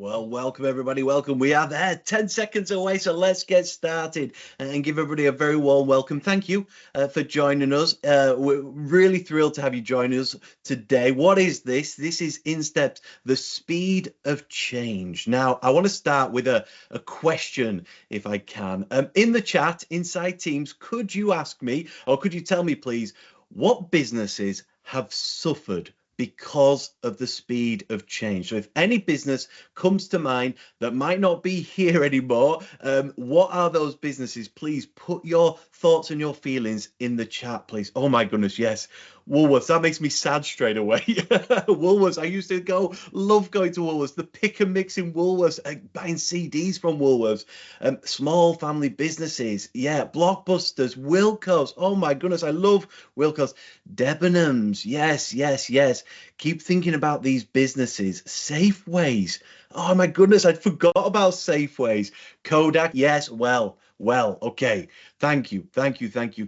Well, welcome everybody. Welcome. We are there 10 seconds away. So let's get started and give everybody a very warm welcome. Thank you for joining us. We're really thrilled to have you join us today. What is this? This is In Steps, the speed of change. Now, I want to start with a question, if I can. In the chat, inside Teams, could you ask me, or could you tell me, please, what businesses have suffered because of the speed of change? So if any business comes to mind that might not be here anymore, what are those businesses? Please put your thoughts and your feelings in the chat, please. Oh my goodness, yes. Woolworths, that makes me sad straight away. Woolworths, I used to love going to Woolworths, the pick and mix in Woolworths, buying CDs from Woolworths, small family businesses, yeah, Blockbusters, Wilko's, oh my goodness, I love Wilko's, Debenhams, yes. Keep thinking about these businesses. Safeways, oh my goodness, I'd forgot about Safeways. Kodak, yes, well, okay. Thank you.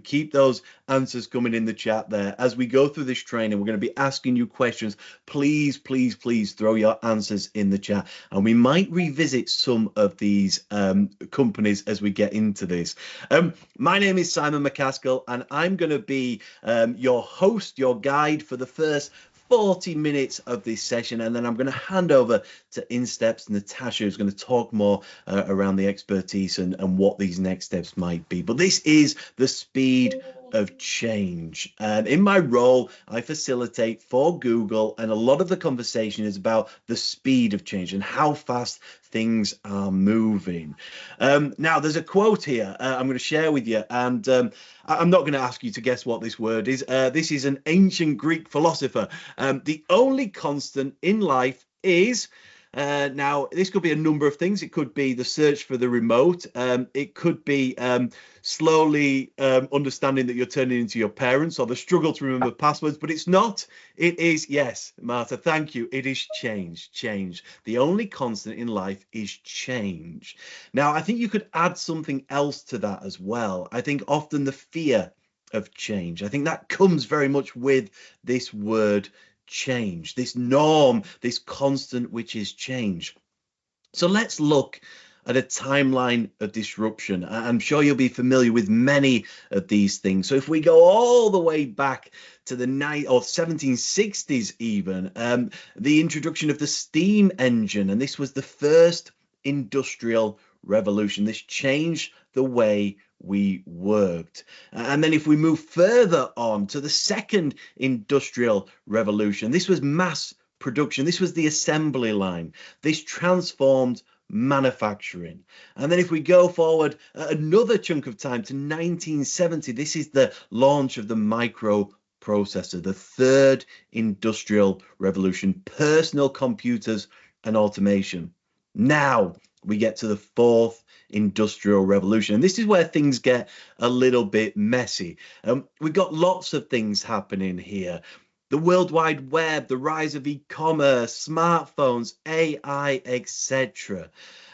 Keep those answers coming in the chat there. As we go through this training, we're going to be asking you questions. Please throw your answers in the chat. And we might revisit some of these companies as we get into this. My name is Simon McCaskill, and I'm going to be your host, your guide for the first 40 minutes of this session, and then I'm going to hand over to InSteps Natasha, who's going to talk more around the expertise and what these next steps might be. But this is the speed of change, and in my role I facilitate for Google, and a lot of the conversation is about the speed of change and how fast things are moving. Now there's a quote here I'm going to share with you, and I'm not going to ask you to guess what this word is. This is an ancient Greek philosopher. The only constant in life is, now this could be a number of things. It could be the search for the remote. It could be slowly understanding that you're turning into your parents, or the struggle to remember passwords, but it's not. It is, yes, Martha, thank you. It is change. The only constant in life is change. Now, I think you could add something else to that as well. I think often the fear of change, I think that comes very much with this word change, this norm, this constant, which is change. So let's look at a timeline of disruption. I'm sure you'll be familiar with many of these things. So if we go all the way back to the 1760s even, the introduction of the steam engine, and this was the first industrial revolution. This changed the way we worked. And then if we move further on to the second industrial revolution, this was mass production. This was the assembly line. This transformed manufacturing. And then if we go forward another chunk of time to 1970, this is the launch of the microprocessor, the third industrial revolution, personal computers and automation. Now we get to the fourth industrial revolution, and this is where things get a little bit messy. We've got lots of things happening here. The World Wide Web, the rise of e-commerce, smartphones, AI, etc.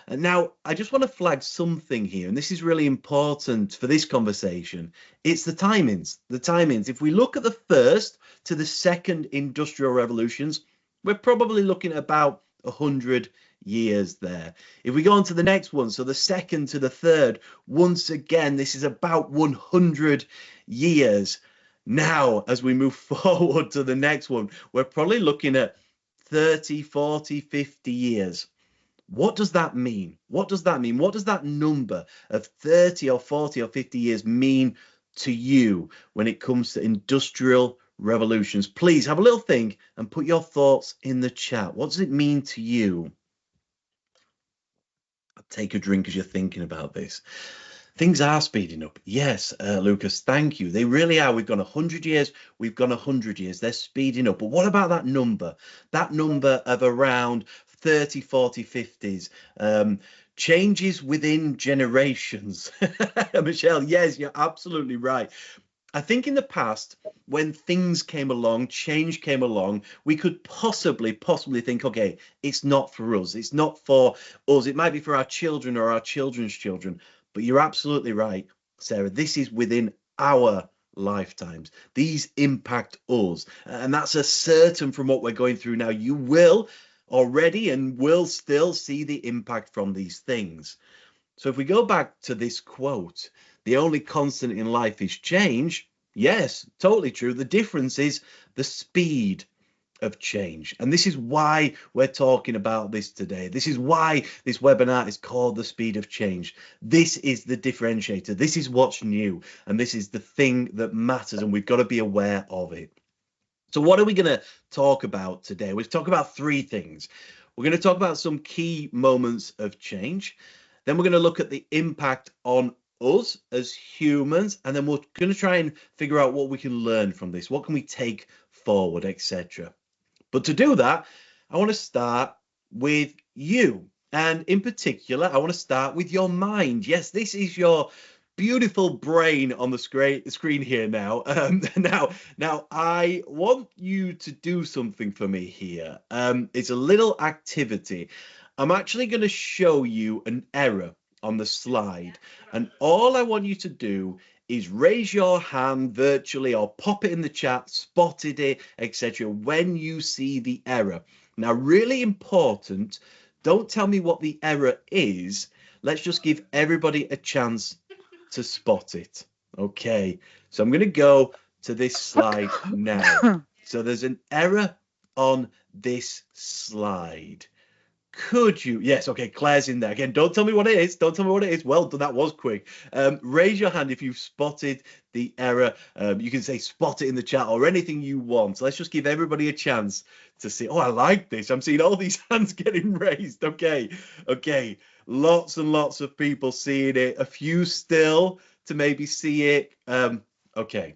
And now I just want to flag something here, and this is really important for this conversation. It's the timings. If we look at the first to the second industrial revolutions, we're probably looking at about 100 years there. If we go on to the next one, so the second to the third, once again, this is about 100 years. Now, as we move forward to the next one, we're probably looking at 30, 40, 50 years. What does that mean? What does that number of 30 or 40 or 50 years mean to you when it comes to industrial revolutions? Please have a little think and put your thoughts in the chat. What does it mean to you? Take a drink as you're thinking about this. Things are speeding up. Yes, Lucas, thank you. They really are. We've gone 100 years. We've gone 100 years. They're speeding up. But what about that number? That number of around 30, 40, 50s. Changes within generations. Michelle, yes, you're absolutely right. I think in the past, when things came along, change came along, we could possibly think, okay, it's not for us. It's not for us. It might be for our children or our children's children. But you're absolutely right, Sarah. This is within our lifetimes. These impact us. And that's a certain from what we're going through now. You will, already and will still see the impact from these things. So if we go back to this quote, the only constant in life is change. Yes, totally true. The difference is the speed of change. And this is why we're talking about this today. This is why this webinar is called The Speed of Change. This is the differentiator. This is what's new. And this is the thing that matters. And we've got to be aware of it. So what are we going to talk about today? We'll talk about three things. We're going to talk about some key moments of change. Then we're going to look at the impact on us as humans. And then we're going to try and figure out what we can learn from this. What can we take forward, etc. But to do that, I want to start with you. And in particular, I want to start with your mind. Yes, this is your beautiful brain on the screen here now. Now, I want you to do something for me here. It's a little activity. I'm actually going to show you an error on the slide. And all I want you to do is raise your hand virtually or pop it in the chat, spotted it, etc. when you see the error. Now, really important, don't tell me what the error is. Let's just give everybody a chance to spot it. Okay, so I'm going to go to this slide now. So there's an error on this slide. Could you? Yes, okay, Claire's in there. Again, don't tell me what it is. Don't tell me what it is. Well done, that was quick. Raise your hand if you've spotted the error. You can say spot it in the chat or anything you want. So let's just give everybody a chance to see. Oh, I like this. I'm seeing all these hands getting raised. Okay, lots and lots of people seeing it. A few still to maybe see it. Okay.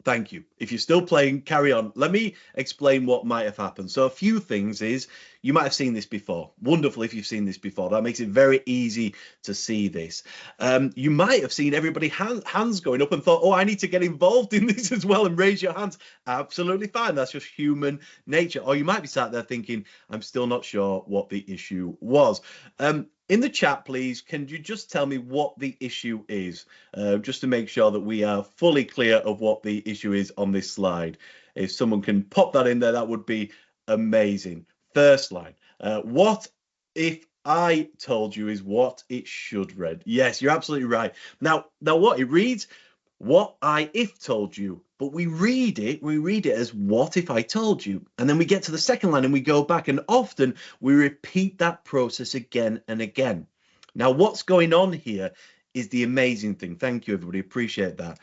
Thank you. If you're still playing, carry on. Let me explain what might have happened. So a few things is, you might have seen this before. Wonderful if you've seen this before. That makes it very easy to see this. You might have seen everybody hands going up and thought, oh, I need to get involved in this as well and raise your hands. Absolutely fine. That's just human nature. Or you might be sat there thinking, I'm still not sure what the issue was. In the chat, please, can you just tell me what the issue is, just to make sure that we are fully clear of what the issue is on this slide. If someone can pop that in there, that would be amazing. First line, what if I told you is what it should read. Yes, you're absolutely right. Now what it reads, what I if told you, but we read it as what if I told you, and then we get to the second line and we go back, and often we repeat that process again and again. Now what's going on here is the amazing thing. Thank you, everybody, appreciate that.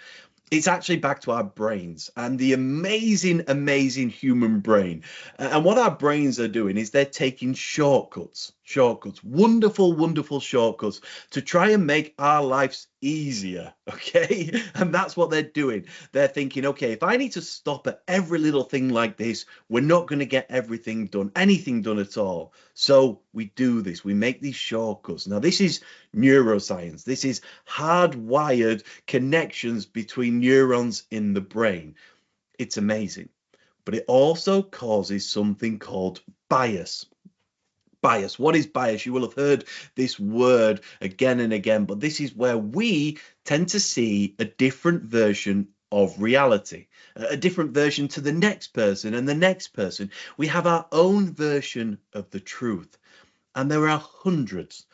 It's actually back to our brains and the amazing human brain. And what our brains are doing is they're taking shortcuts, wonderful shortcuts to try and make our lives easier, okay? And that's what they're doing. They're thinking, okay, if I need to stop at every little thing like this, we're not going to get everything done, anything done at all. So we do this, we make these shortcuts. Now, this is neuroscience. This is hardwired connections between neurons in the brain. It's amazing. But it also causes something called bias. Bias. What is bias? You will have heard this word again and again, but this is where we tend to see a different version of reality, a different version to the next person and the next person. We have our own version of the truth. And there are hundreds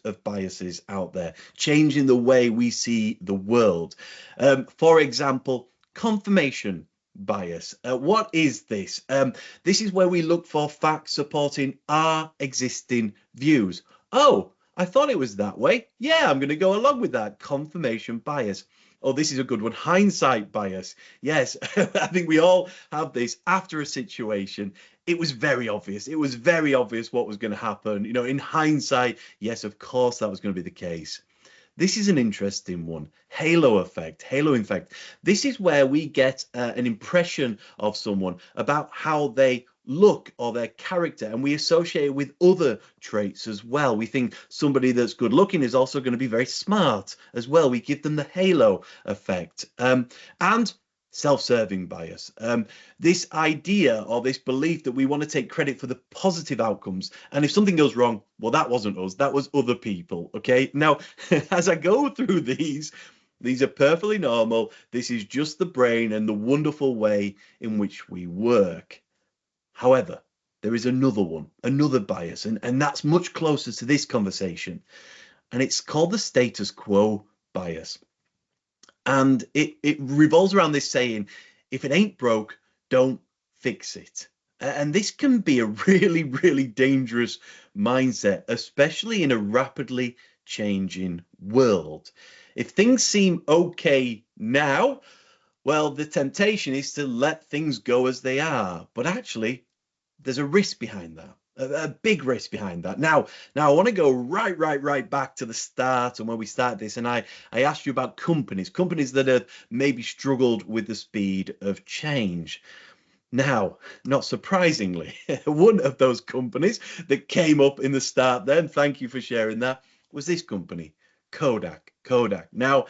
of biases out there, changing the way we see the world. For example, confirmation bias. What is this? This is where we look for facts supporting our existing views. Oh, I thought it was that way. Yeah, I'm going to go along with that. Confirmation bias. Oh, this is a good one. Hindsight bias. Yes, I think we all have this after a situation. It was very obvious. It was very obvious what was going to happen. You know, in hindsight, yes, of course, that was going to be the case. This is an interesting one. Halo effect, halo effect. This is where we get an impression of someone about how they look or their character, and we associate it with other traits as well. We think somebody that's good looking is also going to be very smart as well. We give them the halo effect. And self-serving bias, this idea or this belief that we want to take credit for the positive outcomes, and if something goes wrong, well, that wasn't us, that was other people. Okay, now as I go through these are perfectly normal. This is just the brain and the wonderful way in which we work. However, there is another one, another bias, and that's much closer to this conversation. And it's called the status quo bias. And it revolves around this saying, if it ain't broke, don't fix it. And this can be a really, really dangerous mindset, especially in a rapidly changing world. If things seem okay now, well, the temptation is to let things go as they are. But actually, there's a risk behind that. A big risk behind that. Now I want to go right back to the start and when we started this, and I asked you about companies that have maybe struggled with the speed of change. Now, not surprisingly, one of those companies that came up in the start then, thank you for sharing that, was this company, Kodak. Now,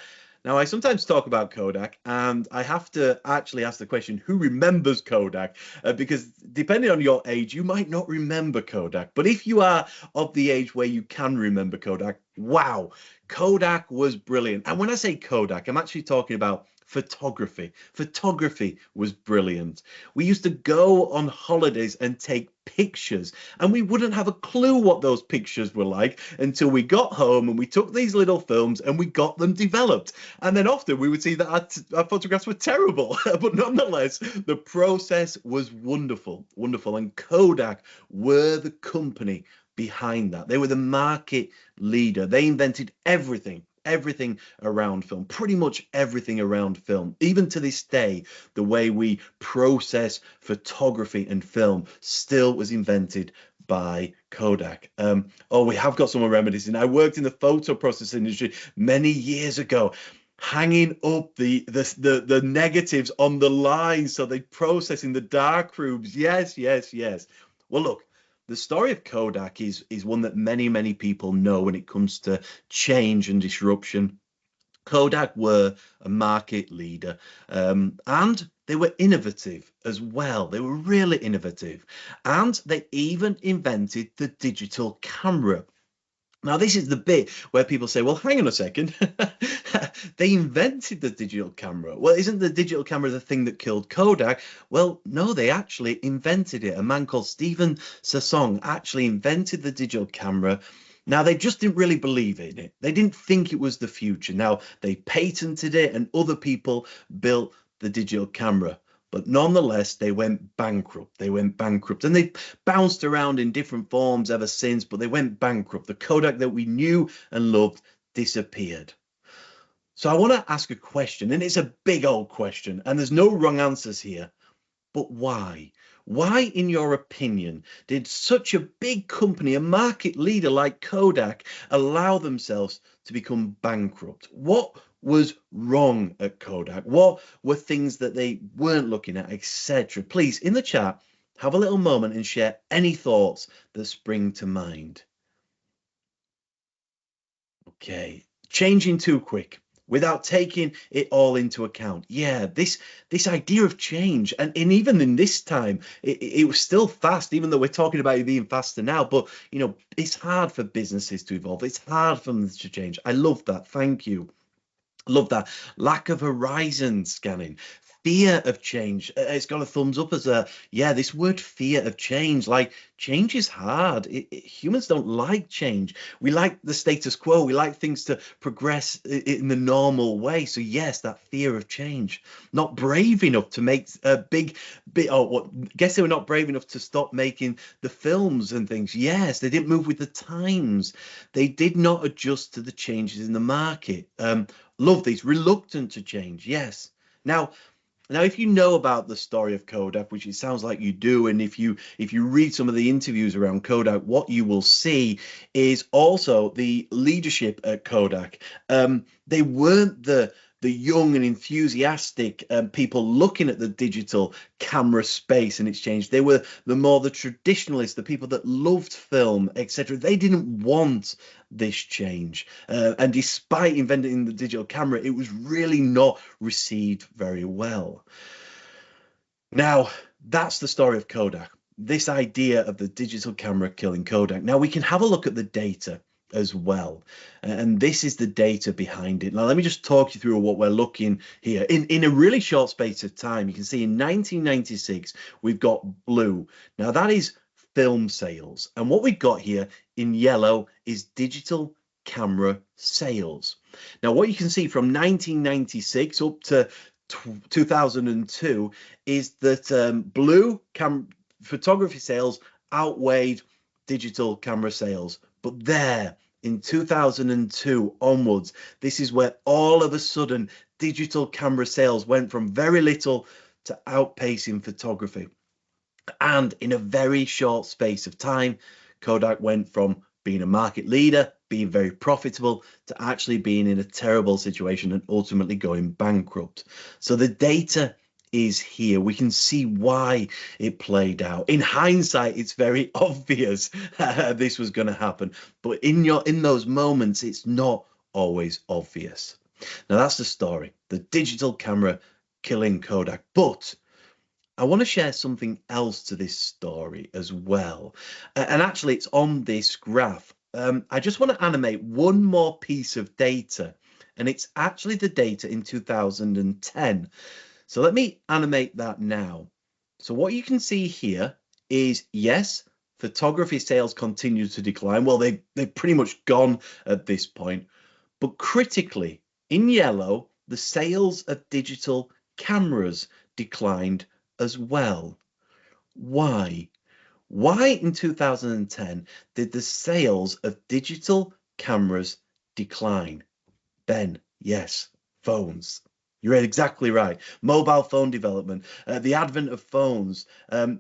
I sometimes talk about Kodak, and I have to actually ask the question, who remembers Kodak? Because depending on your age, you might not remember Kodak. But if you are of the age where you can remember Kodak, wow, Kodak was brilliant. And when I say Kodak, I'm actually talking about photography. Photography was brilliant. We used to go on holidays and take pictures, and we wouldn't have a clue what those pictures were like until we got home and we took these little films and we got them developed. And then often we would see that our photographs were terrible, but nonetheless, the process was wonderful. And Kodak were the company behind that. They were the market leader. They invented everything around film, pretty much everything around film. Even to this day, the way we process photography and film still was invented by Kodak. We have got some remedies. And I worked in the photo processing industry many years ago, hanging up the negatives on the lines so they process in the dark rooms. Yes. Well, look, the story of Kodak is one that many people know when it comes to change and disruption. Kodak were a market leader, and they were innovative as well. They were really innovative, and they even invented the digital camera. Now, this is the bit where people say, well, hang on a second. They invented the digital camera. Well, isn't the digital camera the thing that killed Kodak? Well, no, they actually invented it. A man called Stephen Sassong actually invented the digital camera. Now, they just didn't really believe in it. They didn't think it was the future. Now, they patented it and other people built the digital camera. But nonetheless, they went bankrupt. And they bounced around in different forms ever since, but they went bankrupt. The Kodak that we knew and loved disappeared. So I want to ask a question, and it's a big old question, and there's no wrong answers here. But why? Why, in your opinion, did such a big company, a market leader like Kodak, allow themselves to become bankrupt? What was wrong at Kodak? What were things that they weren't looking at, etc.? Please, in the chat, have a little moment and share any thoughts that spring to mind. Okay, changing too quick without taking it all into account. Yeah, this idea of change, and even in this time, it was still fast, even though we're talking about it being faster now. But it's hard for businesses to evolve. It's hard for them to change. I love that. Thank you. Love that. Lack of horizon scanning. Fear of change. It's got a thumbs up as this word fear of change. Like, change is hard. Humans don't like change. We like the status quo. We like things to progress in the normal way. So yes, that fear of change. Not brave enough to make a big guess they were not brave enough to stop making the films and things. Yes, they didn't move with the times. They did not adjust to the changes in the market. Love these. Reluctant to change. Yes. Now, if you know about the story of Kodak, which it sounds like you do, and if you read some of the interviews around Kodak, what you will see is also the leadership at Kodak. They weren't the young and enthusiastic people looking at the digital camera space and its change. They were the traditionalists, the people that loved film, etc. They didn't want this change. And despite inventing the digital camera, it was really not received very well. Now, that's the story of Kodak. This idea of the digital camera killing Kodak. Now, we can have a look at the data as well, and this is the data behind it. Now let me just talk you through what we're looking here in a really short space of time. You can see in 1996 we've got blue. Now that is film sales. And what we've got here in yellow is digital camera sales. Now, what you can see from 1996 up to 2002 is that blue photography sales outweighed digital camera sales. But there, in 2002 onwards, this is where all of a sudden digital camera sales went from very little to outpacing photography. And in a very short space of time, Kodak went from being a market leader, being very profitable, to actually being in a terrible situation and ultimately going bankrupt. So the data is here. We can see why it played out. In hindsight, it's very obvious this was going to happen, but in those moments, it's not always obvious. Now that's the story, the digital camera killing Kodak. But I want to share something else to this story as well. And actually, it's on this graph. I just want to animate one more piece of data, and it's actually the data in 2010. So let me animate that now. So what you can see here is, yes, photography sales continue to decline. Well, they've pretty much gone at this point. But critically, in yellow, the sales of digital cameras declined as well. Why? Why in 2010 did the sales of digital cameras decline? Ben, yes, phones. You're exactly right. Mobile phone development, the advent of phones,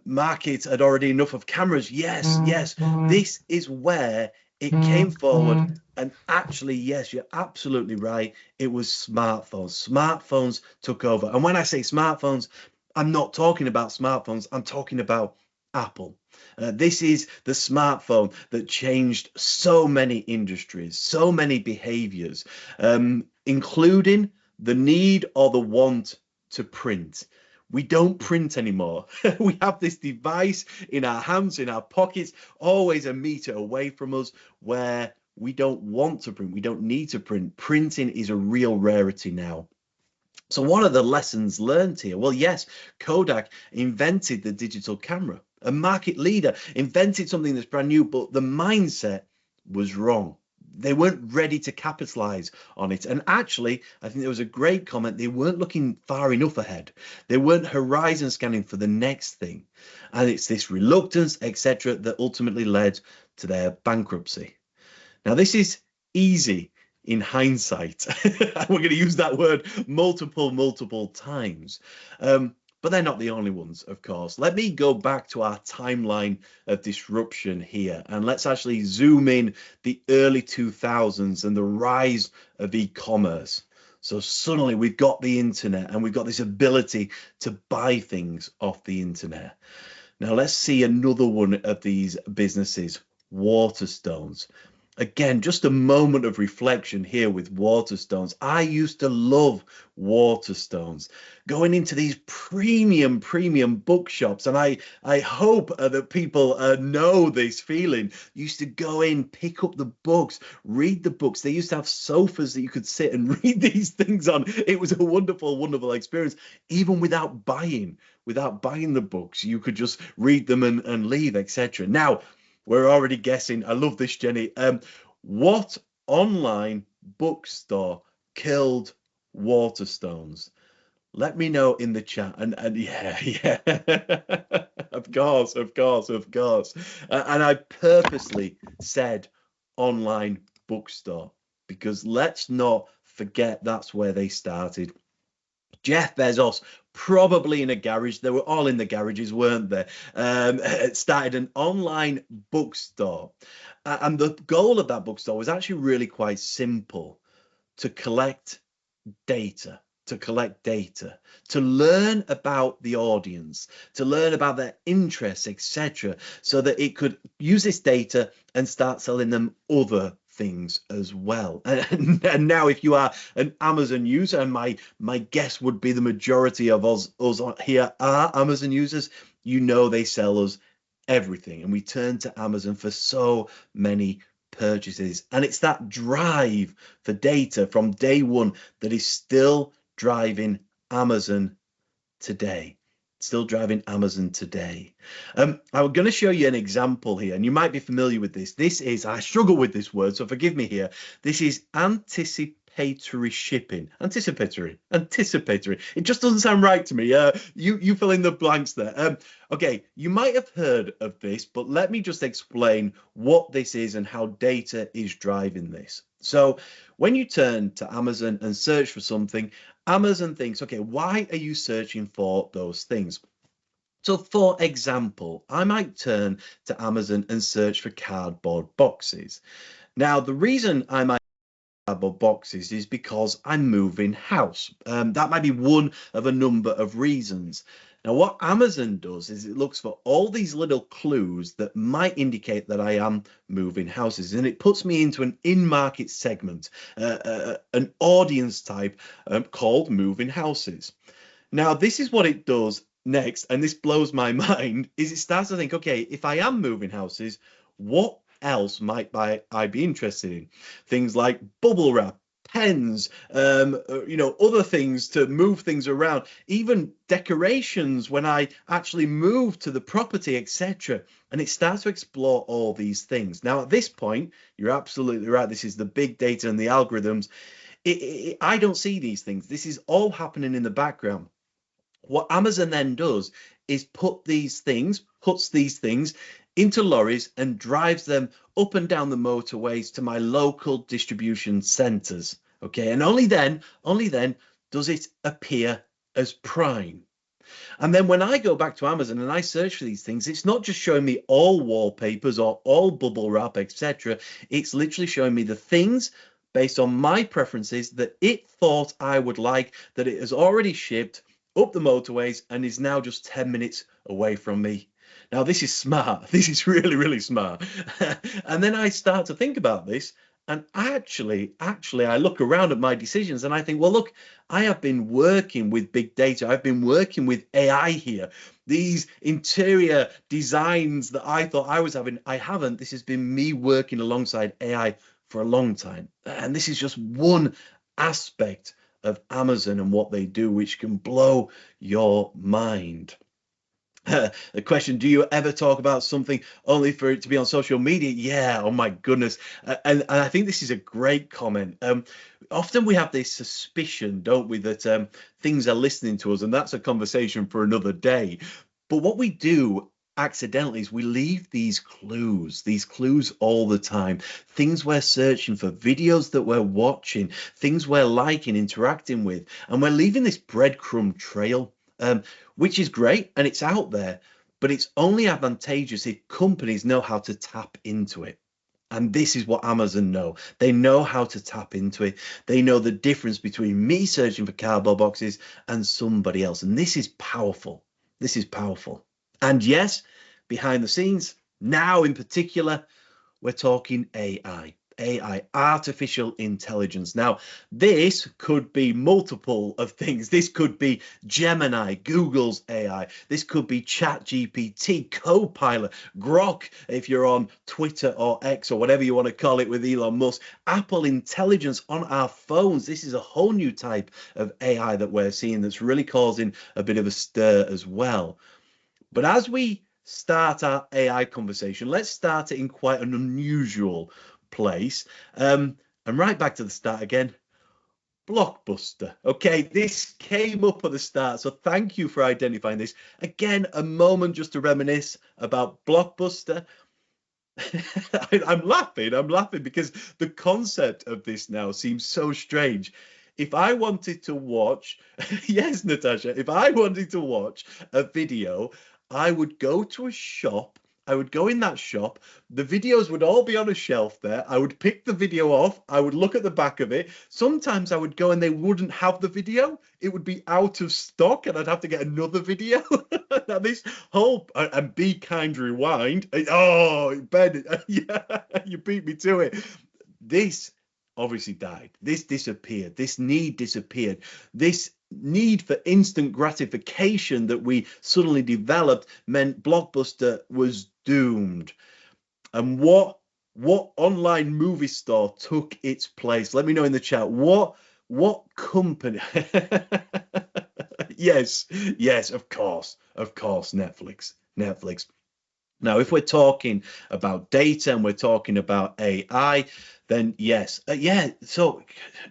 markets had already enough of cameras. Yes, yes, this is where it came forward. And actually, yes, you're absolutely right. It was smartphones. Smartphones took over. And when I say smartphones, I'm not talking about smartphones. I'm talking about Apple. This is the smartphone that changed so many industries, so many behaviors, including the need or the want to print. We don't print anymore. We have this device in our hands, in our pockets, always a meter away from us, where we don't want to print. We don't need to print. Printing is a real rarity now. So what are the lessons learned here? Well, yes, Kodak invented the digital camera. A market leader invented something that's brand new, but the mindset was wrong. They weren't ready to capitalize on it. And actually, I think there was a great comment. They weren't looking far enough ahead. They weren't horizon scanning for the next thing. And it's this reluctance, etc., that ultimately led to their bankruptcy. Now, this is easy in hindsight. We're going to use that word multiple times. But they're not the only ones, of course. Let me go back to our timeline of disruption here, and let's actually zoom in the early 2000s and the rise of e-commerce. So suddenly we've got the internet and we've got this ability to buy things off the internet. Now let's see another one of these businesses, Waterstones. Again, just a moment of reflection here with Waterstones. I used to love Waterstones, going into these premium bookshops, and I hope that people know this feeling. You used to go in, pick up the books, read the books. They used to have sofas that you could sit and read these things on. It was a wonderful experience, even without buying the books. You could just read them and leave, etc. Now, we're already guessing. I love this, Jenny. What online bookstore killed Waterstones? Let me know in the chat. And yeah, of course. And I purposely said online bookstore because let's not forget that's where they started. Jeff Bezos, probably in a garage. They were all in the garages, weren't they? Started an online bookstore. And the goal of that bookstore was actually really quite simple: to collect data, to learn about the audience, to learn about their interests, etc., so that it could use this data and start selling them other things as well. And now, if you are an Amazon user, and my guess would be the majority of us here are Amazon users, you know they sell us everything, and we turn to Amazon for so many purchases. And it's that drive for data from day one that is still driving Amazon today. still driving Amazon today. I'm going to show you an example here, and you might be familiar with this. This is, I struggle with this word, so forgive me here. This is anticipatory shipping. Anticipatory. It just doesn't sound right to me. You fill in the blanks there. Okay, you might have heard of this, but let me just explain what this is and how data is driving this. So when you turn to Amazon and search for something, Amazon thinks, okay, why are you searching for those things? So for example, I might turn to Amazon and search for cardboard boxes. Now, the reason I might cardboard boxes is because I'm moving house. That might be one of a number of reasons. Now, what Amazon does is it looks for all these little clues that might indicate that I am moving houses, and it puts me into an in-market segment, an audience type called moving houses. Now, this is what it does next, and this blows my mind, is it starts to think, okay, if I am moving houses, what else might I be interested in? Things like bubble wrap, pens, other things to move things around, even decorations when I actually move to the property, etc. And it starts to explore all these things. Now, at this point, you're absolutely right. This is the big data and the algorithms. I don't see these things. This is all happening in the background. What Amazon then does is puts these things into lorries and drives them up and down the motorways to my local distribution centers. Okay, and only then does it appear as prime. And then when I go back to Amazon and I search for these things, it's not just showing me all wallpapers or all bubble wrap, etc. It's literally showing me the things based on my preferences that it thought I would like, that it has already shipped up the motorways and is now just 10 minutes away from me. Now, this is smart. This is really, really smart. And then I start to think about this, and actually, I look around at my decisions and I think, well, look, I have been working with big data. I've been working with AI here. These interior designs that I thought I was having, I haven't. This has been me working alongside AI for a long time. And this is just one aspect of Amazon and what they do, which can blow your mind. The question, do you ever talk about something only for it to be on social media? Yeah, oh my goodness. And I think this is a great comment. Often we have this suspicion, don't we, that things are listening to us, and that's a conversation for another day. But what we do accidentally is we leave these clues all the time. Things we're searching for, videos that we're watching, things we're liking, interacting with, and we're leaving this breadcrumb trail, which is great and it's out there, but it's only advantageous if companies know how to tap into it. And this is what Amazon know. They know how to tap into it. They know the difference between me searching for cardboard boxes and somebody else. And this is powerful. This is powerful. And yes, behind the scenes, now in particular, we're talking AI, artificial intelligence. Now, this could be multiple of things. This could be Gemini, Google's AI. This could be ChatGPT, Copilot, Grok, if you're on Twitter or X or whatever you want to call it with Elon Musk, Apple Intelligence on our phones. This is a whole new type of AI that we're seeing that's really causing a bit of a stir as well. But as we start our AI conversation, let's start it in quite an unusual place. And right back to the start again, Blockbuster. Okay, this came up at the start, so thank you for identifying this. Again, a moment just to reminisce about Blockbuster. I'm laughing because the concept of this now seems so strange. If I wanted to watch, yes, Natasha, if I wanted to watch a video, I would go to a shop. I would go in that shop. The videos would all be on a shelf there. I would pick the video off. I would look at the back of it. Sometimes I would go and they wouldn't have the video. It would be out of stock and I'd have to get another video. Now this whole, and Be Kind Rewind. Oh, Ben, yeah, you beat me to it. This obviously died. This disappeared. This need disappeared. This need for instant gratification that we suddenly developed meant Blockbuster was doomed. And what online movie store took its place? Let me know in the chat. What company? Yes, of course. Of course, Netflix. Netflix. Now, if we're talking about data and we're talking about AI, then yes, yeah. So,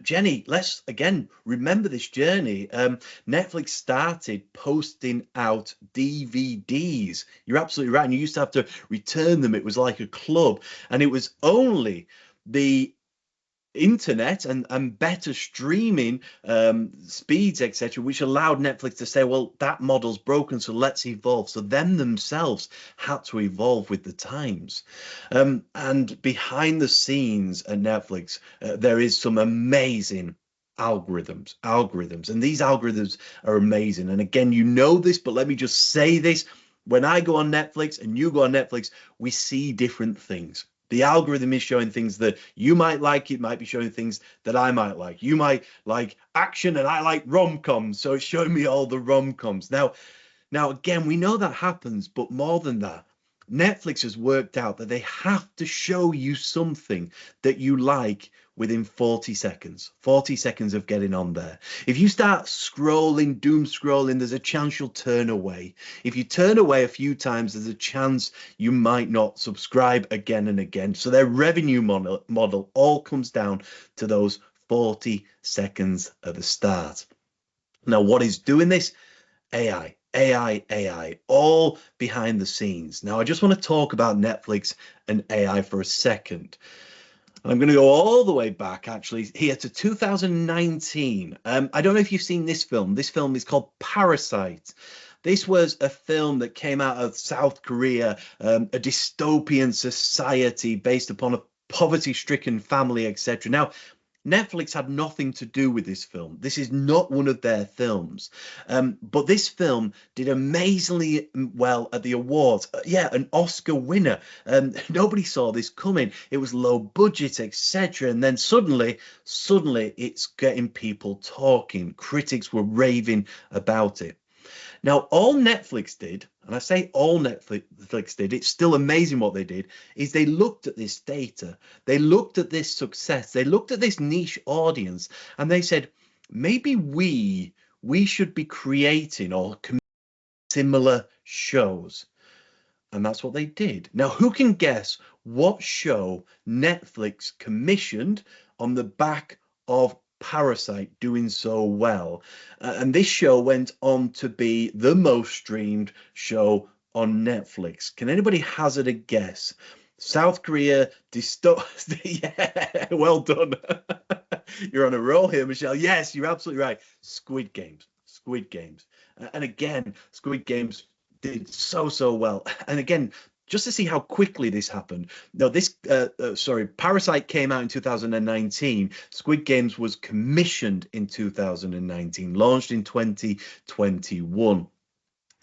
Jenny, let's again remember this journey. Netflix started posting out DVDs. You're absolutely right. And you used to have to return them. It was like a club, and it was only the internet and better streaming speeds, etc., which allowed Netflix to say, well, that model's broken, so let's evolve. So them themselves had to evolve with the times. And behind the scenes at Netflix, there is some amazing algorithms, and these algorithms are amazing. And again, you know this, but let me just say this: when I go on Netflix and you go on Netflix, we see different things. The algorithm is showing things that you might like. It might be showing things that I might like. You might like action and I like rom-coms. So it's showing me all the rom-coms. Now, again, we know that happens, but more than that, Netflix has worked out that they have to show you something that you like within 40 seconds, 40 seconds of getting on there. If you start scrolling, doom scrolling, there's a chance you'll turn away. If you turn away a few times, there's a chance you might not subscribe again and again. So their revenue model all comes down to those 40 seconds at the start. Now, what is doing this? AI, all behind the scenes. Now, I just want to talk about Netflix and AI for a second. I'm going to go all the way back, actually, here to 2019. I don't know if you've seen this film. This film is called Parasite. This was a film that came out of South Korea, a dystopian society based upon a poverty-stricken family, etc. Now, Netflix had nothing to do with this film. This is not one of their films. But this film did amazingly well at the awards. Yeah, an Oscar winner. Nobody saw this coming. It was low budget, etc. And then suddenly it's getting people talking. Critics were raving about it. Now, all Netflix did, and I say all Netflix did, it's still amazing what they did, is they looked at this data, they looked at this success, they looked at this niche audience, and they said, maybe we should be creating or similar shows. And that's what they did. Now, who can guess what show Netflix commissioned on the back of Parasite doing so well? And this show went on to be the most streamed show on Netflix. Can anybody hazard a guess? South Korea, yeah, well done. You're on a roll here, Michelle. Yes, you're absolutely right. Squid Games. And again, Squid Games did so well. And again, just to see how quickly this happened. No, Parasite came out in 2019. Squid Games was commissioned in 2019, launched in 2021.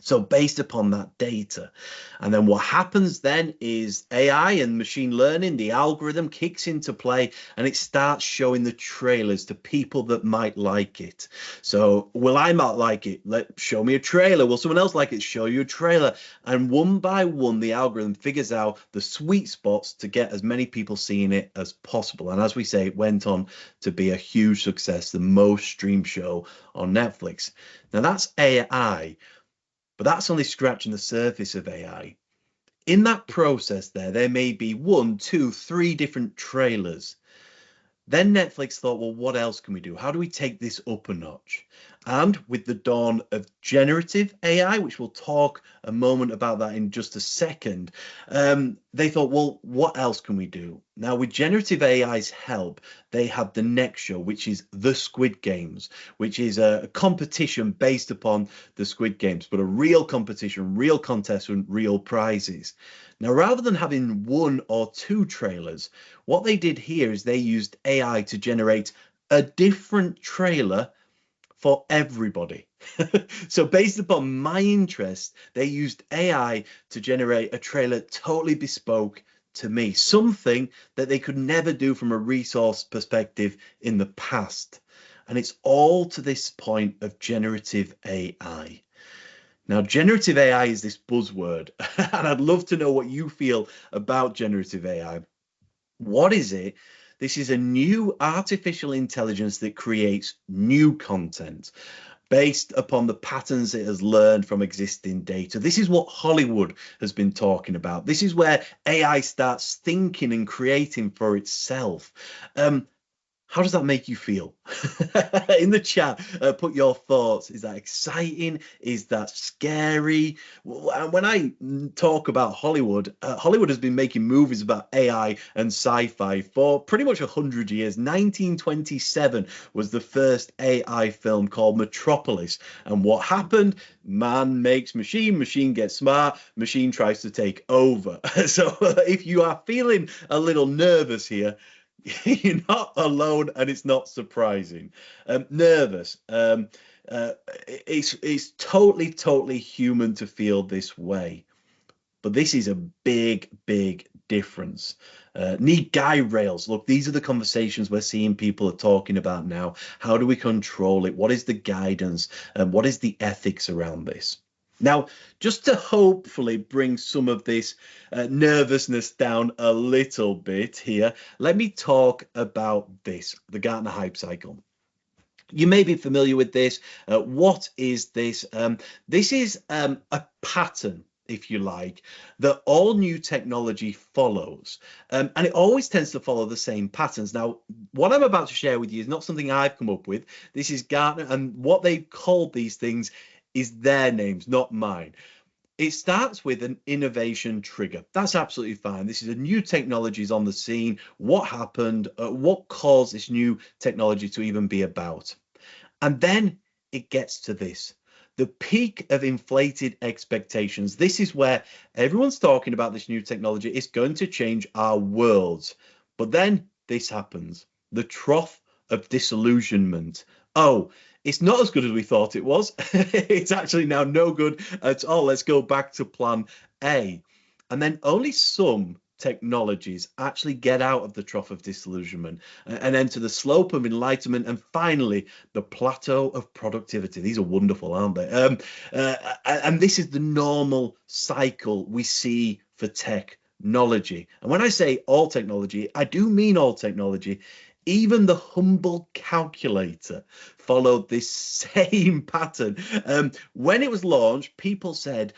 So based upon that data, and then what happens then is AI and machine learning, the algorithm kicks into play and it starts showing the trailers to people that might like it. So will I not like it? Show me a trailer. Will someone else like it? Show you a trailer. And one by one, the algorithm figures out the sweet spots to get as many people seeing it as possible. And as we say, it went on to be a huge success, the most streamed show on Netflix. Now that's AI. But that's only scratching the surface of AI. In that process there may be 1, 2, 3 different trailers. Then Netflix thought, well, what else can we do? How do we take this up a notch? And with the dawn of generative AI, which we'll talk a moment about that in just a second, they thought, well, what else can we do? Now, with generative AI's help, they had the next show, which is The Squid Games, which is a competition based upon the Squid Games, but a real competition, real contest and real prizes. Now, rather than having 1 or 2 trailers, what they did here is they used AI to generate a different trailer for everybody. So based upon my interest, they used AI to generate a trailer totally bespoke to me, something that they could never do from a resource perspective in the past. And it's all to this point of generative AI. Now, generative AI is this buzzword, and I'd love to know what you feel about generative AI. What is it? This is a new artificial intelligence that creates new content. based upon the patterns it has learned from existing data. This is what Hollywood has been talking about. This is where AI starts thinking and creating for itself. How does that make you feel? In the chat, put your thoughts. Is that exciting? Is that scary? When I talk about Hollywood, Hollywood has been making movies about AI and sci-fi for pretty much 100 years. 1927 was the first AI film called Metropolis. And what happened? Man makes machine, machine gets smart, machine tries to take over. So if you are feeling a little nervous here, you're not alone, and it's not surprising. Nervous. It's totally human to feel this way, but this is a big difference. Need guide rails. Look, these are the conversations we're seeing people are talking about now. How do we control it? What is the guidance? And what is the ethics around this? Now, just to hopefully bring some of this nervousness down a little bit here, let me talk about this, the Gartner hype cycle. You may be familiar with this. What is this? This is a pattern, if you like, that all new technology follows. And it always tends to follow the same patterns. Now, what I'm about to share with you is not something I've come up with. This is Gartner, and what they've called these things is their names, not mine. It starts with an innovation trigger. That's absolutely fine. This is a new technology on the scene. What happened? What caused this new technology to even be about? And then it gets to this, the peak of inflated expectations. This is where everyone's talking about this new technology. It's going to change our worlds. But then this happens, the trough of disillusionment. Oh, it's not as good as we thought it was. It's actually now no good at all. Let's go back to plan A. And then only some technologies actually get out of the trough of disillusionment and enter the slope of enlightenment, and finally the plateau of productivity. These are wonderful, aren't they? And this is the normal cycle we see for technology. And when I say all technology, I do mean all technology. Even the humble calculator followed this same pattern. When it was launched, people said,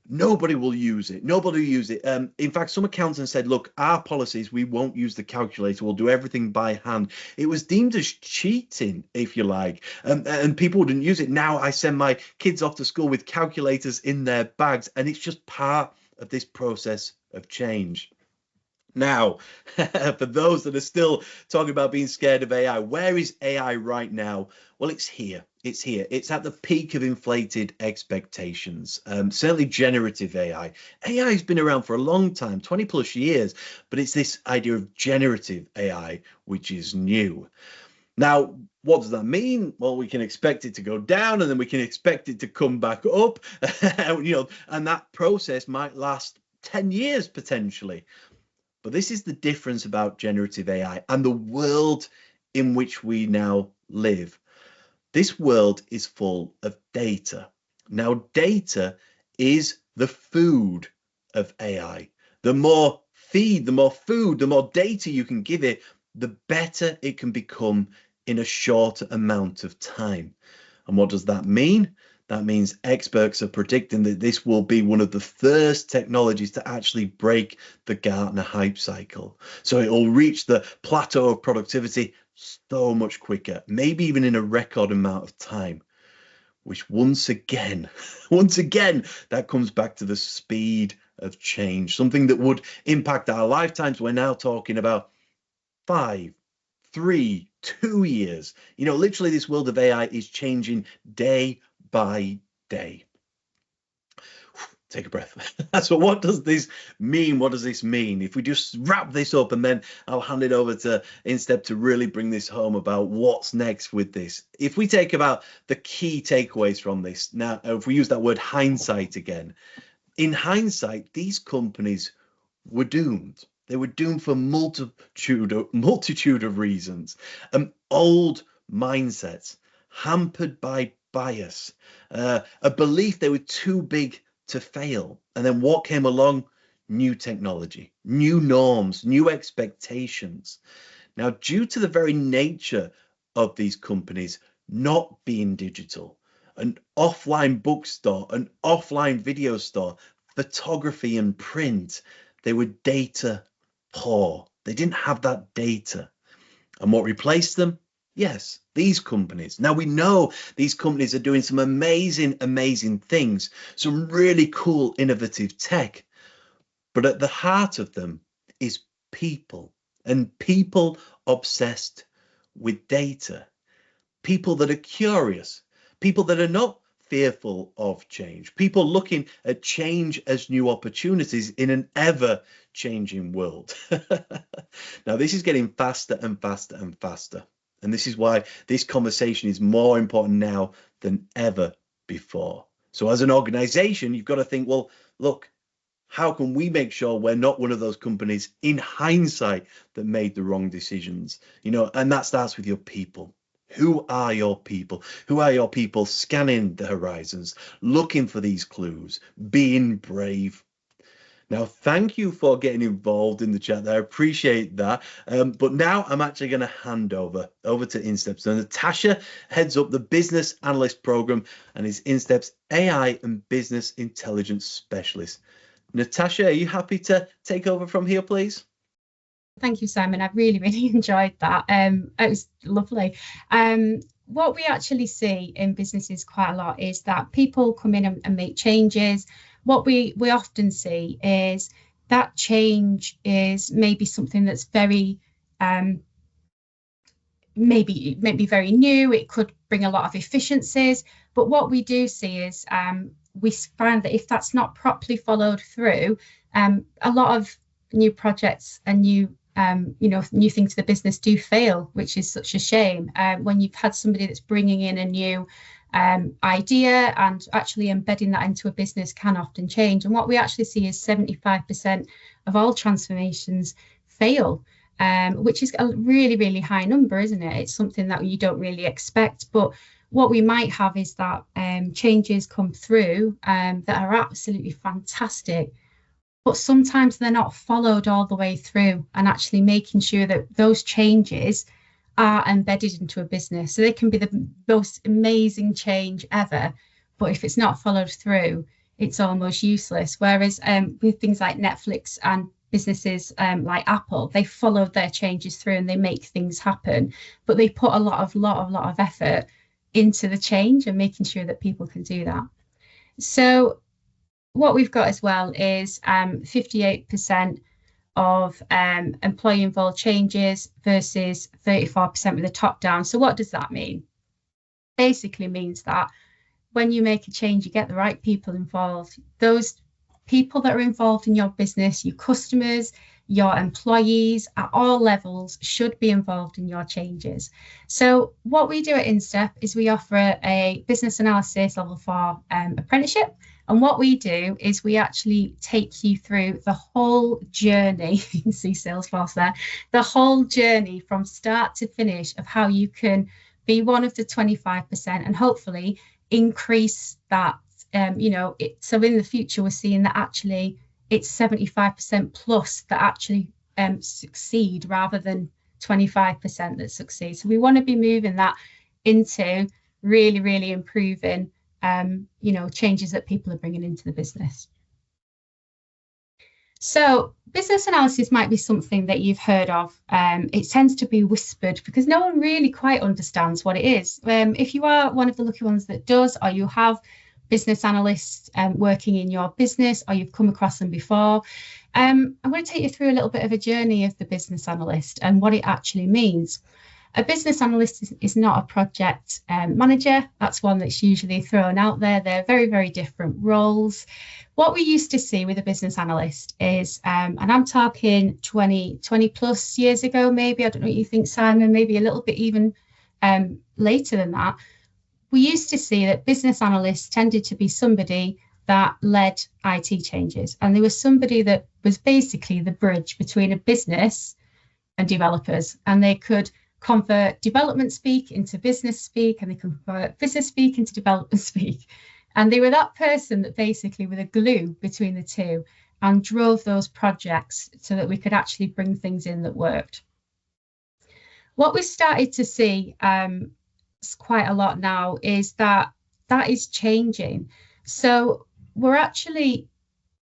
nobody will use it. Nobody will use it. In fact, some accountants said, look, our policies, we won't use the calculator. We'll do everything by hand. It was deemed as cheating, if you like, and people wouldn't use it. Now I send my kids off to school with calculators in their bags, and it's just part of this process of change. Now, for those that are still talking about being scared of AI, where is AI right now? Well, it's here. It's here. It's at the peak of inflated expectations. Certainly generative AI. AI has been around for a long time, 20 plus years, but it's this idea of generative AI, which is new. Now, what does that mean? Well, we can expect it to go down, and then we can expect it to come back up, and that process might last 10 years potentially. But this is the difference about generative AI and the world in which we now live. This world is full of data. Now, data is the food of AI. The more feed, the more food, the more data you can give it, the better it can become in a shorter amount of time. And what does that mean? That means experts are predicting that this will be one of the first technologies to actually break the Gartner hype cycle. So it will reach the plateau of productivity so much quicker, maybe even in a record amount of time, which once again, that comes back to the speed of change, something that would impact our lifetimes. We're now talking about 5, 3, 2 years. Literally this world of AI is changing day by day. Take a breath. So what does this mean? What does this mean? If we just wrap this up, and then I'll hand it over to Instep to really bring this home about what's next with this. If we take about the key takeaways from this, now, if we use that word hindsight again, in hindsight, these companies were doomed. They were doomed for multitude of reasons. Old mindsets, hampered by bias, a belief they were too big to fail. And then what came along? New technology, new norms, new expectations. Now, due to the very nature of these companies not being digital, an offline bookstore, an offline video store, photography and print. They were data poor. They didn't have that data. And what replaced them? Yes, these companies. Now we know these companies are doing some amazing, amazing things, some really cool, innovative tech. But at the heart of them is people, and people obsessed with data, people that are curious, people that are not fearful of change, people looking at change as new opportunities in an ever changing world. Now, this is getting faster and faster and faster. And this is why this conversation is more important now than ever before. So as an organization, you've got to think, well, look, how can we make sure we're not one of those companies in hindsight that made the wrong decisions? And that starts with your people. Who are your people? Who are your people scanning the horizons, looking for these clues, being brave? Now, thank you for getting involved in the chat there. I appreciate that. But now I'm actually going to hand over to InStep. So Natasha heads up the business analyst program and is InStep's AI and business intelligence specialist. Natasha, are you happy to take over from here, please? Thank you, Simon. I really, really enjoyed that. It was lovely. What we actually see in businesses quite a lot is that people come in and make changes. What we often see is that change is maybe something that's very maybe very new. It could bring a lot of efficiencies, but what we do see is we find that if that's not properly followed through, a lot of new projects and new things to the business do fail, which is such a shame. When you've had somebody that's bringing in a new idea and actually embedding that into a business can often change. And what we actually see is 75% of all transformations fail, which is a really, really high number, isn't it? It's something that you don't really expect. But what we might have is that changes come through that are absolutely fantastic, but sometimes they're not followed all the way through, and actually making sure that those changes are embedded into a business. So they can be the most amazing change ever, but if it's not followed through, it's almost useless. Whereas with things like Netflix and businesses like Apple, they follow their changes through and they make things happen, but they put a lot of effort into the change and making sure that people can do that. So what we've got as well is 58% of employee involved changes versus 34% with the top down. So what does that mean? Basically means that when you make a change, you get the right people involved. Those people that are involved in your business, your customers, your employees at all levels should be involved in your changes. So what we do at InStep is we offer a business analysis level 4 apprenticeship. And what we do is we actually take you through the whole journey. You can see Salesforce there, the whole journey from start to finish of how you can be one of the 25% and hopefully increase that. So in the future, we're seeing that actually it's 75% plus that actually succeed rather than 25% that succeed. So we want to be moving that into really, really improving changes that people are bringing into the business. So business analysis might be something that you've heard of. It tends to be whispered because no one really quite understands what it is. If you are one of the lucky ones that does, or you have business analysts working in your business, or you've come across them before, I'm going to take you through a little bit of a journey of the business analyst and what it actually means. A business analyst is not a project manager. That's one that's usually thrown out there. They're very, very different roles. What we used to see with a business analyst is, and I'm talking 20 plus years ago, maybe, I don't know what you think, Simon, maybe a little bit even later than that. We used to see that business analysts tended to be somebody that led IT changes. And there was somebody that was basically the bridge between a business and developers. And they could convert development speak into business speak, and they convert business speak into development speak. And they were that person that basically were the glue between the two and drove those projects so that we could actually bring things in that worked. What we started to see quite a lot now is that that is changing. So we're actually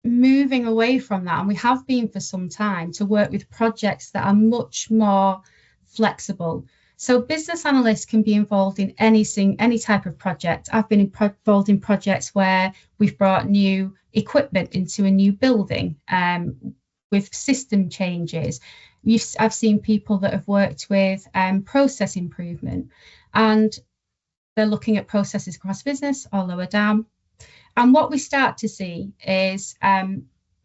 moving away from that, and we have been for some time, to work with projects that are much more flexible. So business analysts can be involved in any type of project. I've been involved in projects where we've brought new equipment into a new building with system changes. I've seen people that have worked with process improvement, and they're looking at processes across business or lower down. And what we start to see is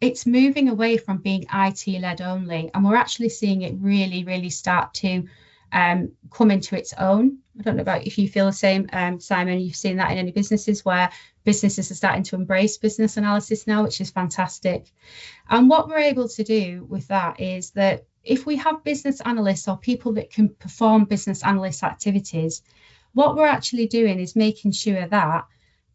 it's moving away from being IT-led only, and we're actually seeing it really, really start to come into its own. I don't know about if you feel the same, Simon. You've seen that in any businesses where businesses are starting to embrace business analysis now, which is fantastic. And what we're able to do with that is that if we have business analysts or people that can perform business analyst activities, what we're actually doing is making sure that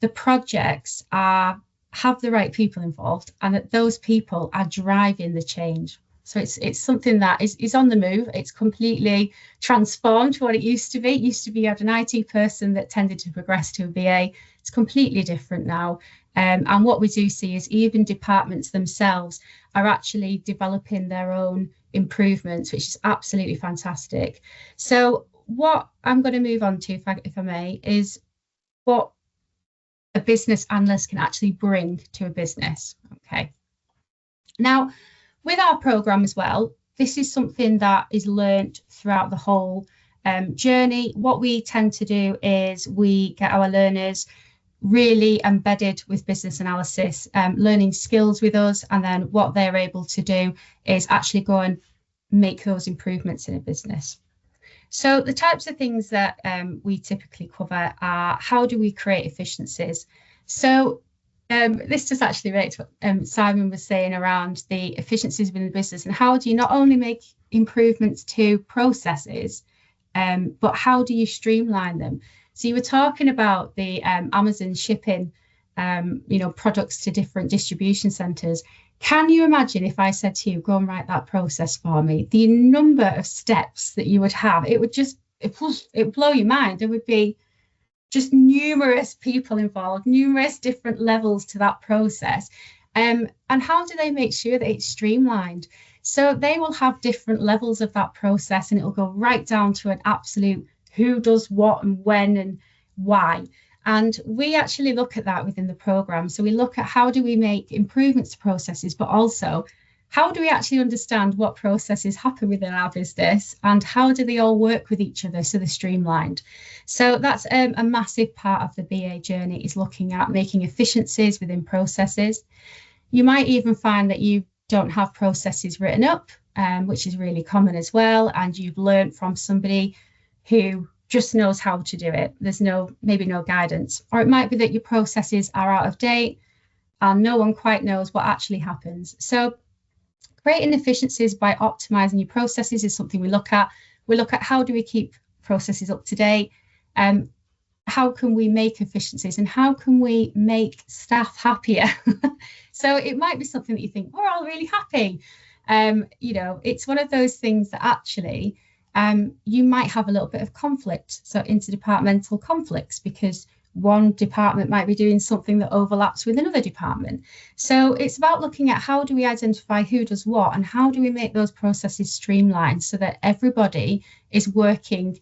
the projects have the right people involved, and that those people are driving the change. So it's something that is on the move. It's completely transformed what it used to be. It used to be you had an IT person that tended to progress to a BA. It's completely different now. And what we do see is even departments themselves are actually developing their own improvements, which is absolutely fantastic. So what I'm going to move on to, if I may, is what a business analyst can actually bring to a business. Okay. Now, with our program as well, this is something that is learnt throughout the whole journey. What we tend to do is we get our learners really embedded with business analysis, learning skills with us, and then what they're able to do is actually go and make those improvements in a business. So the types of things that we typically cover are, how do we create efficiencies? So this just actually relates to what Simon was saying around the efficiencies within the business, and how do you not only make improvements to processes, but how do you streamline them? So you were talking about the Amazon shipping, products to different distribution centers. Can you imagine if I said to you, go and write that process for me? The number of steps that you would have, it would blow your mind. There would be just numerous people involved, numerous different levels to that process. And how do they make sure that it's streamlined? So they will have different levels of that process, and it will go right down to an absolute who does what and when and why. And we actually look at that within the program. So we look at how do we make improvements to processes, but also how do we actually understand what processes happen within our business, and how do they all work with each other so they're streamlined? So that's a massive part of the BA journey, is looking at making efficiencies within processes. You might even find that you don't have processes written up, which is really common as well, and you've learned from somebody who just knows how to do it. There's maybe no guidance. Or it might be that your processes are out of date and no one quite knows what actually happens. So creating efficiencies by optimizing your processes is something we look at. We look at how do we keep processes up to date, how can we make efficiencies, and how can we make staff happier? So it might be something that you think, we're all really happy. It's one of those things that actually you might have a little bit of conflict, so interdepartmental conflicts, because one department might be doing something that overlaps with another department. So it's about looking at how do we identify who does what, and how do we make those processes streamlined so that everybody is working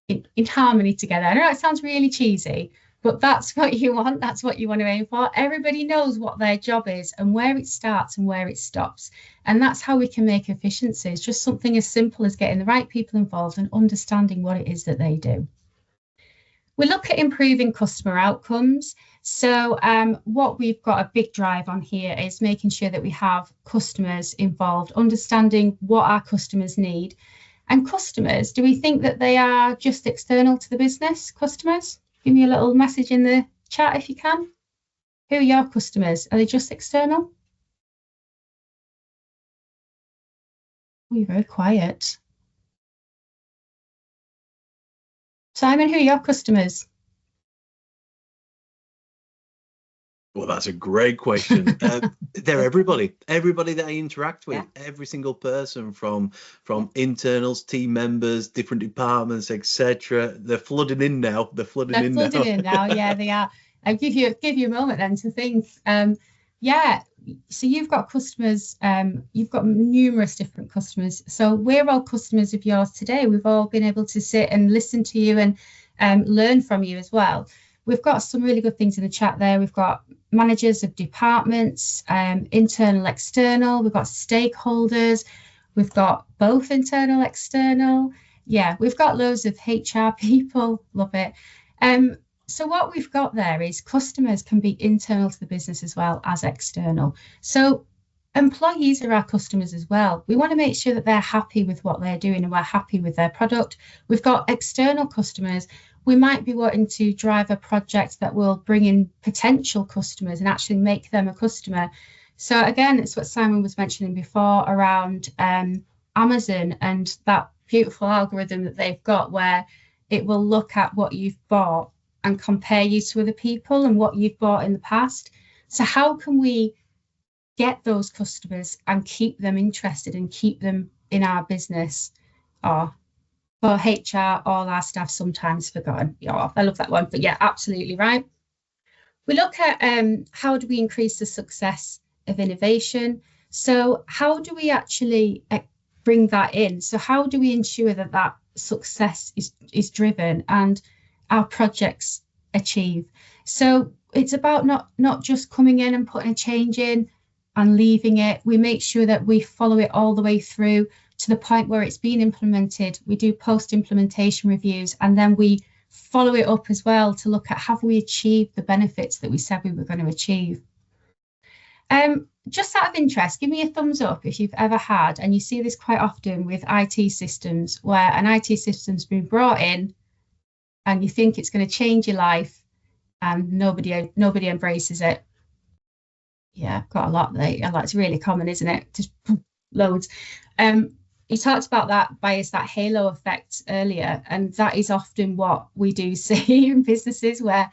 in harmony together. I know it sounds really cheesy, but that's what you want. That's what you want to aim for. Everybody knows what their job is and where it starts and where it stops. And that's how we can make efficiencies, just something as simple as getting the right people involved and understanding what it is that they do. We look at improving customer outcomes. So what we've got a big drive on here is making sure that we have customers involved, understanding what our customers need. And customers, do we think that they are just external to the business? Customers, give me a little message in the chat if you can. Who are your customers? Are they just external? Oh, you're very quiet. Simon, who are your customers? Well, that's a great question. They're everybody that I interact with, every single person from internals, team members, different departments, etc. They're flooding in now. They're flooding in now. Yeah, they are. I'll give you a moment then to think. Yeah, so you've got customers, you've got numerous different customers. So we're all customers of yours today. We've all been able to sit and listen to you and learn from you as well. We've got some really good things in the chat there. We've got managers of departments, internal, external. We've got stakeholders. We've got both internal, external. Yeah, we've got loads of HR people. Love it. So what we've got there is customers can be internal to the business as well as external. So employees are our customers as well. We want to make sure that they're happy with what they're doing and we're happy with their product. We've got external customers. We might be wanting to drive a project that will bring in potential customers and actually make them a customer. So again, it's what Simon was mentioning before around Amazon and that beautiful algorithm that they've got where it will look at what you've bought and compare you to other people and what you've bought in the past. So how can we get those customers and keep them interested and keep them in our business? Or for HR, all our staff sometimes forgotten. Yeah, I love that one. But yeah, absolutely right. We look at how do we increase the success of innovation? So how do we actually bring that in? So how do we ensure that that success is driven and our projects achieve? So it's about not just coming in and putting a change in and leaving it. We make sure that we follow it all the way through to the point where it's been implemented. We do post-implementation reviews, and then we follow it up as well to look at have we achieved the benefits that we said we were going to achieve. Just out of interest, give me a thumbs up if you've ever had, and you see this quite often with IT systems, where an IT system's been brought in and you think it's going to change your life and nobody embraces it. Yeah, got a lot there. It's really common, isn't it? Just loads. You talked about that bias, that halo effect earlier, and that is often what we do see in businesses where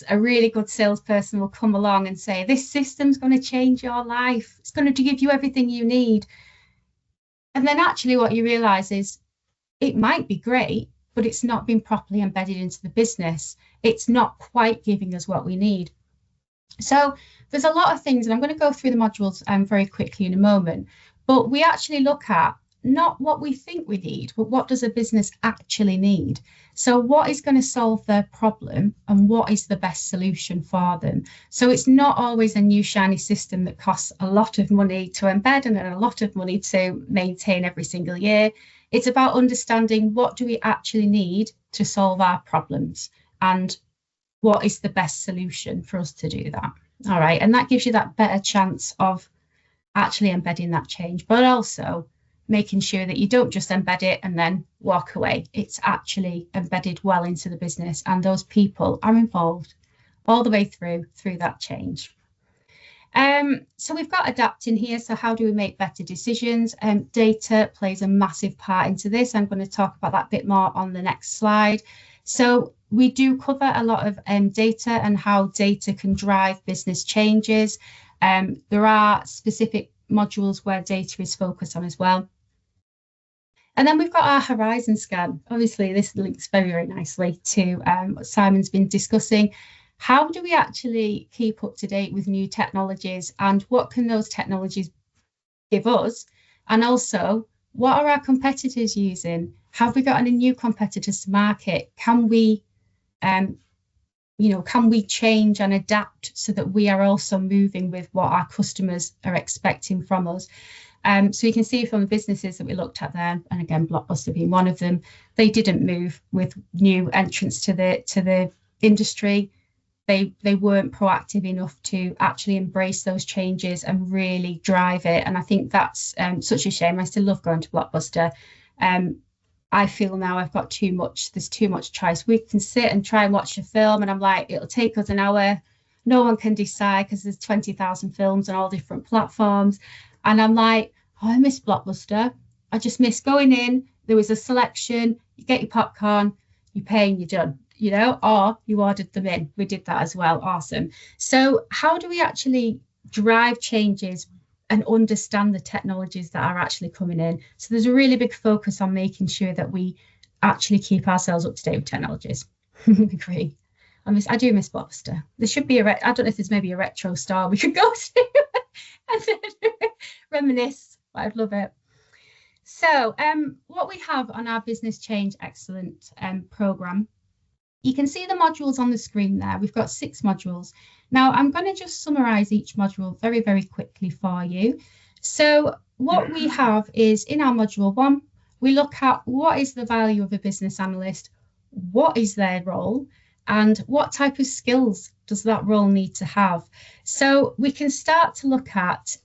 a really good salesperson will come along and say, this system's going to change your life. It's going to give you everything you need. And then actually what you realize is it might be great, but it's not been properly embedded into the business. It's not quite giving us what we need. So there's a lot of things, and I'm going to go through the modules very quickly in a moment, but we actually look at not what we think we need, but what does a business actually need? So what is going to solve their problem and what is the best solution for them? So it's not always a new shiny system that costs a lot of money to embed and a lot of money to maintain every single year. It's about understanding what do we actually need to solve our problems and what is the best solution for us to do that. All right, and that gives you that better chance of actually embedding that change, but also making sure that you don't just embed it and then walk away. It's actually embedded well into the business and those people are involved all the way through that change. So we've got adapting here. So how do we make better decisions? Data plays a massive part into this. I'm going to talk about that a bit more on the next slide. So we do cover a lot of data and how data can drive business changes. There are specific modules where data is focused on as well. And then we've got our horizon scan. Obviously, this links very, very nicely to what Simon's been discussing. How do we actually keep up to date with new technologies and what can those technologies give us? And also, what are our competitors using? Have we got any new competitors to market? Can we, can we change and adapt so that we are also moving with what our customers are expecting from us? So you can see from the businesses that we looked at there, and again, Blockbuster being one of them, they didn't move with new entrants to the industry. They weren't proactive enough to actually embrace those changes and really drive it. And I think that's such a shame. I still love going to Blockbuster. I feel now I've got there's too much choice. We can sit and try and watch a film and I'm like, it'll take us an hour. No one can decide because there's 20,000 films on all different platforms. And I'm like, oh, I miss Blockbuster. I just miss going in. There was a selection. You get your popcorn, you pay and you're done. you know, or you ordered them in. We did that as well. Awesome. So how do we actually drive changes and understand the technologies that are actually coming in? So there's a really big focus on making sure that we actually keep ourselves up to date with technologies. Agree. I do miss Blockbuster. There should be I don't know if there's maybe a retro store we could go to and then reminisce. I'd love it. So what we have on our Business Change Excellent program, you can see the modules on the screen there. We've got 6 modules. Now, I'm going to just summarize each module very, very quickly for you. So what we have is in our module 1, we look at what is the value of a business analyst, what is their role, and what type of skills does that role need to have. So we can start to look at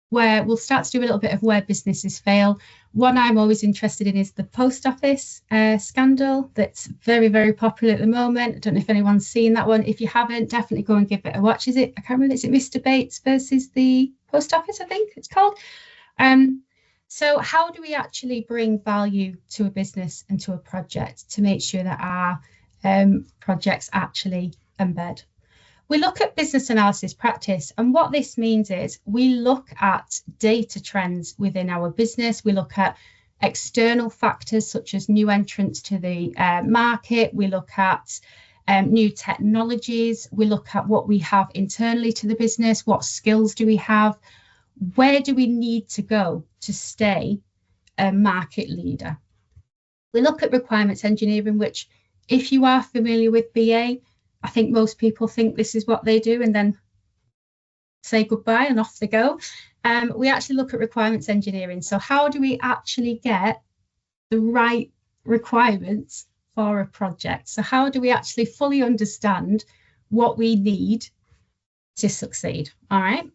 where we'll start to do a little bit of where businesses fail. One I'm always interested in is the post office scandal that's very, very popular at the moment. I don't know if anyone's seen that one. If you haven't, definitely go and give it a watch. Is it, I can't remember, is it Mr. Bates versus the post office, I think it's called. So how do we actually bring value to a business and to a project to make sure that our projects actually embed? We look at business analysis practice, and what this means is we look at data trends within our business. We look at external factors such as new entrants to the market. We look at new technologies. We look at what we have internally to the business. What skills do we have? Where do we need to go to stay a market leader? We look at requirements engineering, which if you are familiar with BA, I think most people think this is what they do and then say goodbye and off they go. We actually look at requirements engineering. So how do we actually get the right requirements for a project? So how do we actually fully understand what we need to succeed? All right.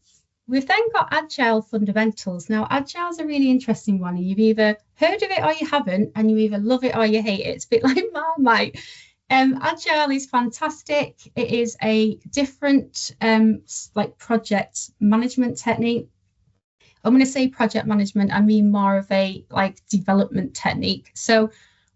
We've then got Agile fundamentals. Now, Agile is a really interesting one. You've either heard of it or you haven't, and you either love it or you hate it. It's a bit like Marmite. Agile is fantastic. It is a different like project management technique. I'm going to say project management, I mean more of a like development technique. So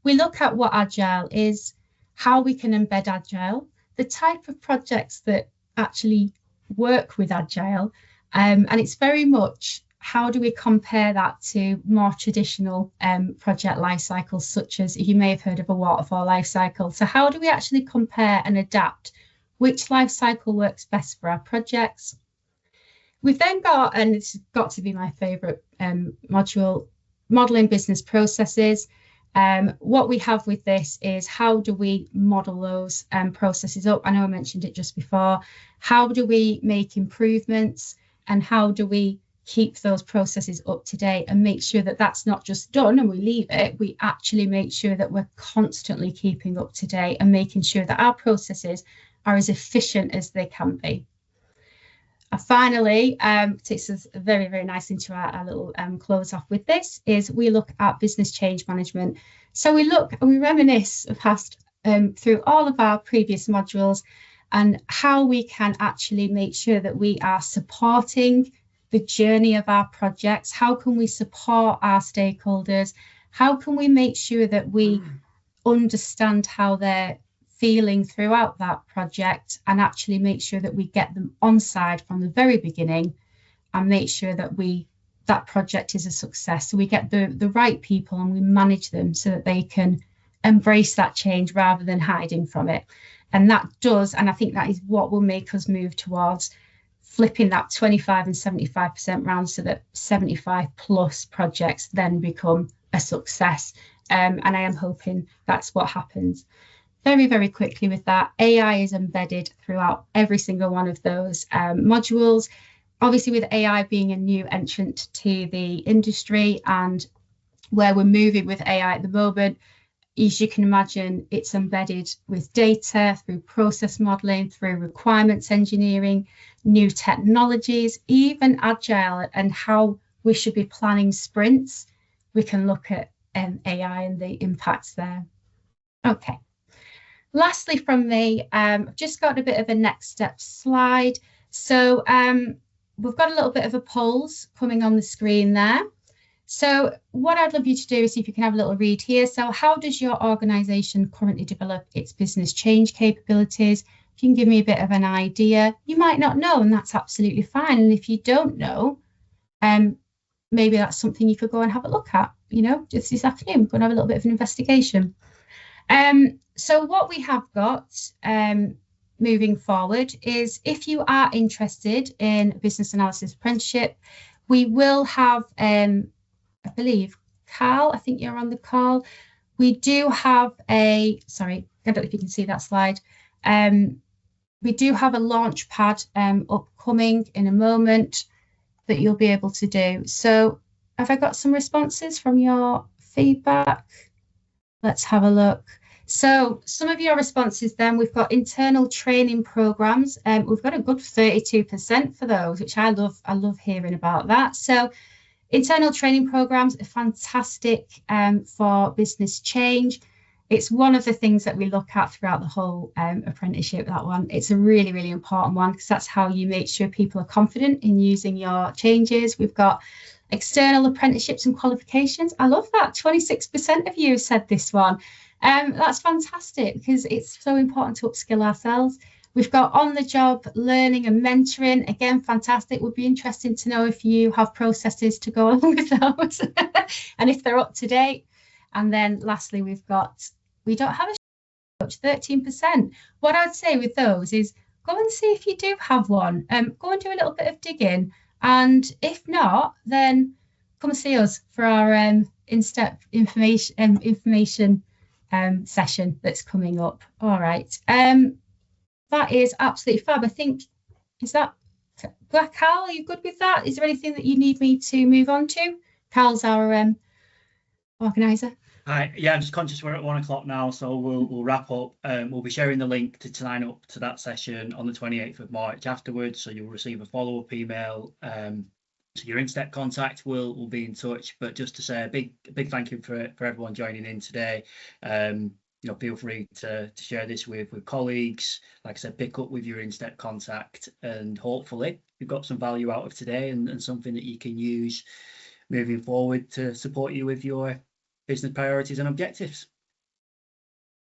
we look at what Agile is, how we can embed Agile, the type of projects that actually work with Agile, and it's very much how do we compare that to more traditional project life cycles, such as you may have heard of a waterfall life cycle. So how do we actually compare and adapt which life cycle works best for our projects? We've then got, and it's got to be my favorite module, modeling business processes. What we have with this is how do we model those processes up? I know I mentioned it just before. How do we make improvements, and how do we keep those processes up to date and make sure that that's not just done and we leave it? We actually make sure that we're constantly keeping up to date and making sure that our processes are as efficient as they can be. And finally, takes us very, very nice into our little close off with this, is we look at business change management. So we look and we reminisce of past through all of our previous modules and how we can actually make sure that we are supporting the journey of our projects. How can we support our stakeholders? How can we make sure that we understand how they're feeling throughout that project and actually make sure that we get them on side from the very beginning and make sure that that project is a success. So we get the right people and we manage them so that they can embrace that change rather than hiding from it. And that does, and I think that is what will make us move towards flipping that 25 and 75% round so that 75 plus projects then become a success. And I am hoping that's what happens. Very, very quickly with that, AI is embedded throughout every single one of those modules. Obviously, with AI being a new entrant to the industry and where we're moving with AI at the moment, as you can imagine, it's embedded with data through process modeling, through requirements engineering, new technologies, even Agile and how we should be planning sprints. We can look at AI and the impacts there. Okay. Lastly from me, I've just got a bit of a next step slide. So we've got a little bit of a polls coming on the screen there. So what I'd love you to do is see if you can have a little read here. So how does your organization currently develop its business change capabilities? If you can give me a bit of an idea, you might not know, and that's absolutely fine. And if you don't know, maybe that's something you could go and have a look at, just this afternoon, go and have a little bit of an investigation. So what we have got moving forward is, if you are interested in a business analysis apprenticeship, we will have, I believe, Carl, I think you're on the call. We do have sorry, I don't know if you can see that slide. We do have a launch pad upcoming in a moment that you'll be able to do. So have I got some responses from your feedback? Let's have a look. So some of your responses then, we've got internal training programs. We've got a good 32% for those, which I love hearing about that. So internal training programs are fantastic for business change. It's one of the things that we look at throughout the whole apprenticeship, that one. It's a really, really important one, because that's how you make sure people are confident in using your changes. We've got external apprenticeships and qualifications. I love that. 26% of you said this one. That's fantastic, because it's so important to upskill ourselves. We've got on-the-job learning and mentoring. Again, fantastic. Would be interesting to know if you have processes to go along with those and if they're up to date. And then lastly, we don't have a coach, 13%. What I'd say with those is go and see if you do have one. Go and do a little bit of digging. And if not, then come and see us for our in-step information session that's coming up. All right. That is absolutely fab. I think, is that Carl? Are you good with that? Is there anything that you need me to move on to? Carl's our organizer. Hi, yeah, I'm just conscious we're at 1 o'clock now, so we'll wrap up. We'll be sharing the link to sign up to that session on the 28th of March afterwards, so you'll receive a follow-up email. So your in-step contact will be in touch. But just to say a big thank you for everyone joining in today. Feel free to share this with colleagues. Like I said, pick up with your in-step contact, and hopefully you've got some value out of today and something that you can use moving forward to support you with your business priorities and objectives.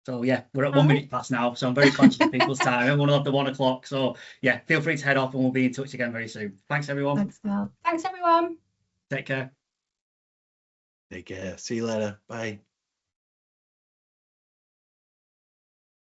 So yeah, we're at 1 minute past now, so I'm very conscious of people's time. Everyone will have the 1 o'clock. So yeah, feel free to head off, and we'll be in touch again very soon. Thanks, everyone. Thanks, Will. Thanks, everyone. Take care. Take care. See you later. Bye.